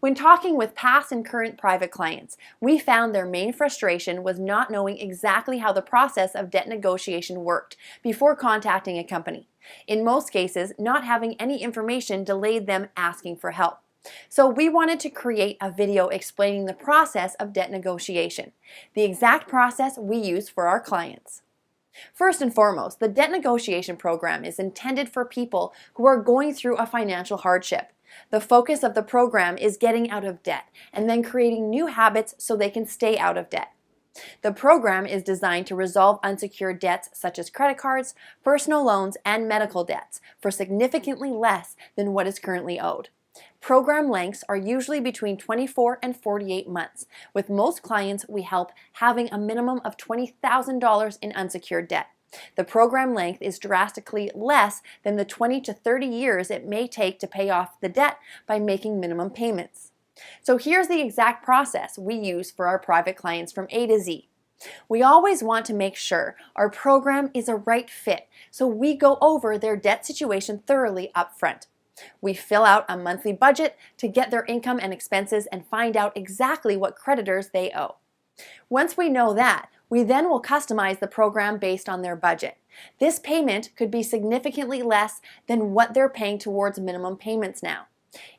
When talking with past and current private clients, we found their main frustration was not knowing exactly how the process of debt negotiation worked before contacting a company. In most cases, not having any information delayed them asking for help. So we wanted to create a video explaining the process of debt negotiation, the exact process we use for our clients. First and foremost, the debt negotiation program is intended for people who are going through a financial hardship. The focus of the program is getting out of debt and then creating new habits so they can stay out of debt. The program is designed to resolve unsecured debts such as credit cards, personal loans, and medical debts for significantly less than what is currently owed. Program lengths are usually between 24 and 48 months. With most clients, we help having a minimum of $20,000 in unsecured debt. The program length is drastically less than the 20 to 30 years it may take to pay off the debt by making minimum payments. So here's the exact process we use for our private clients from A to Z. We always want to make sure our program is a right fit, so we go over their debt situation thoroughly up front. We fill out a monthly budget to get their income and expenses and find out exactly what creditors they owe. Once we know that, we then will customize the program based on their budget. This payment could be significantly less than what they're paying towards minimum payments now.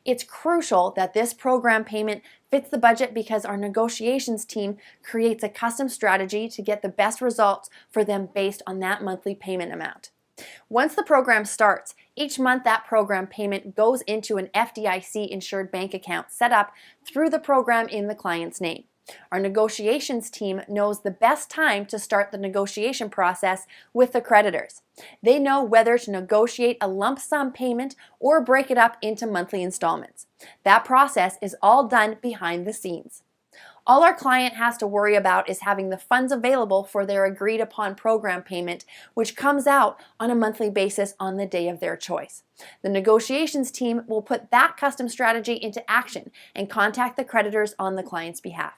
It's crucial that this program payment fits the budget because our negotiations team creates a custom strategy to get the best results for them based on that monthly payment amount. Once the program starts, each month that program payment goes into an FDIC insured bank account set up through the program in the client's name. Our negotiations team knows the best time to start the negotiation process with the creditors. They know whether to negotiate a lump sum payment or break it up into monthly installments. That process is all done behind the scenes. All our client has to worry about is having the funds available for their agreed upon program payment, which comes out on a monthly basis on the day of their choice. The negotiations team will put that custom strategy into action and contact the creditors on the client's behalf.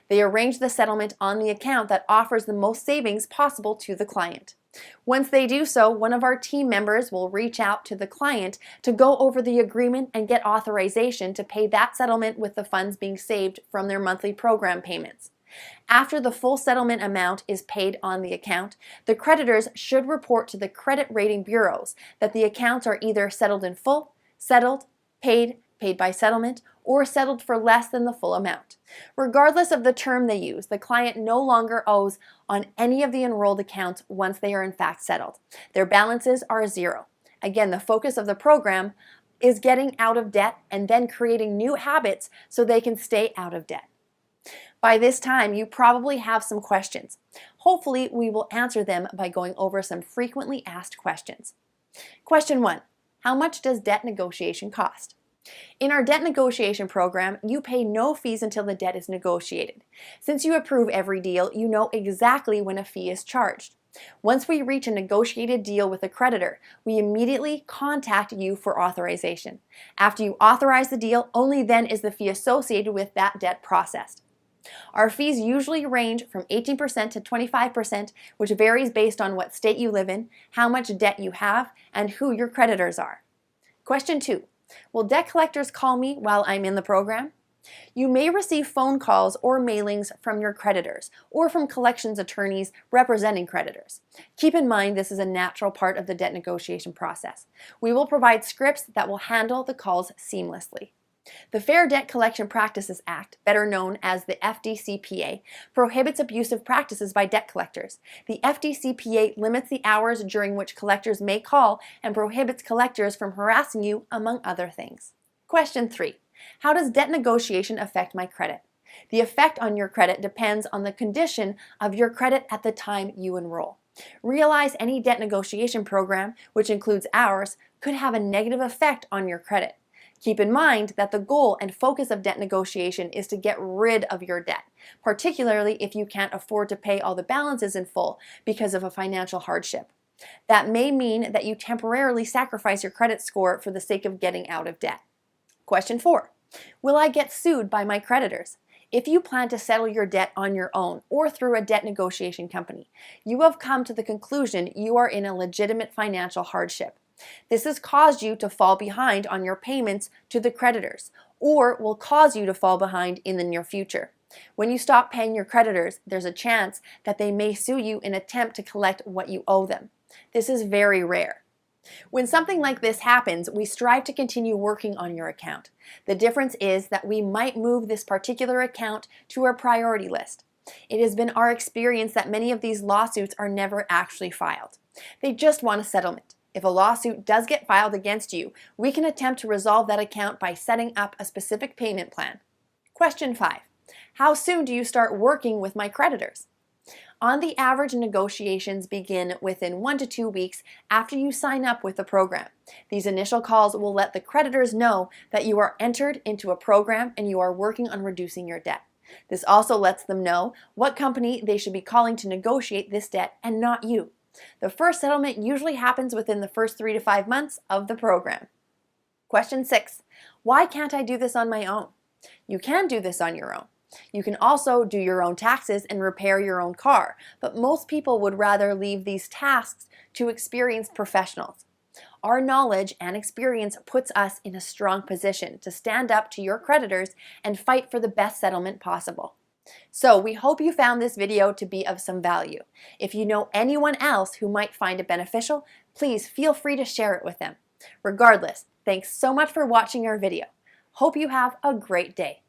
They arrange the settlement on the account that offers the most savings possible to the client. Once they do so, one of our team members will reach out to the client to go over the agreement and get authorization to pay that settlement with the funds being saved from their monthly program payments. After the full settlement amount is paid on the account, the creditors should report to the credit rating bureaus that the accounts are either settled in full, settled, paid by settlement, or settled for less than the full amount. Regardless of the term they use, the client no longer owes on any of the enrolled accounts once they are in fact settled. Their balances are zero. Again, the focus of the program is getting out of debt and then creating new habits so they can stay out of debt. By this time, you probably have some questions. Hopefully, we will answer them by going over some frequently asked questions. Question 1. How much does debt negotiation cost? In our debt negotiation program, you pay no fees until the debt is negotiated. Since you approve every deal, you know exactly when a fee is charged. Once we reach a negotiated deal with a creditor, we immediately contact you for authorization. After you authorize the deal, only then is the fee associated with that debt processed. Our fees usually range from 18% to 25%, which varies based on what state you live in, how much debt you have, and who your creditors are. Question 2. Will debt collectors call me while I'm in the program? You may receive phone calls or mailings from your creditors or from collections attorneys representing creditors. Keep in mind this is a natural part of the debt negotiation process. We will provide scripts that will handle the calls seamlessly. The Fair Debt Collection Practices Act, better known as the FDCPA, prohibits abusive practices by debt collectors. The FDCPA limits the hours during which collectors may call and prohibits collectors from harassing you, among other things. Question 3. How does debt negotiation affect my credit? The effect on your credit depends on the condition of your credit at the time you enroll. Realize any debt negotiation program, which includes ours, could have a negative effect on your credit. Keep in mind that the goal and focus of debt negotiation is to get rid of your debt, particularly if you can't afford to pay all the balances in full because of a financial hardship. That may mean that you temporarily sacrifice your credit score for the sake of getting out of debt. Question 4. Will I get sued by my creditors? If you plan to settle your debt on your own or through a debt negotiation company, you have come to the conclusion you are in a legitimate financial hardship. This has caused you to fall behind on your payments to the creditors, or will cause you to fall behind in the near future. When you stop paying your creditors, there's a chance that they may sue you in an attempt to collect what you owe them. This is very rare. When something like this happens, we strive to continue working on your account. The difference is that we might move this particular account to our priority list. It has been our experience that many of these lawsuits are never actually filed. They just want a settlement. If a lawsuit does get filed against you, we can attempt to resolve that account by setting up a specific payment plan. Question 5. How soon do you start working with my creditors? On the average, negotiations begin within 1 to 2 weeks after you sign up with the program. These initial calls will let the creditors know that you are entered into a program and you are working on reducing your debt. This also lets them know what company they should be calling to negotiate this debt and not you. The first settlement usually happens within the first 3 to 5 months of the program. Question 6. Why can't I do this on my own? You can do this on your own. You can also do your own taxes and repair your own car, but most people would rather leave these tasks to experienced professionals. Our knowledge and experience puts us in a strong position to stand up to your creditors and fight for the best settlement possible. So we hope you found this video to be of some value. If you know anyone else who might find it beneficial, please feel free to share it with them. Regardless, thanks so much for watching our video. Hope you have a great day.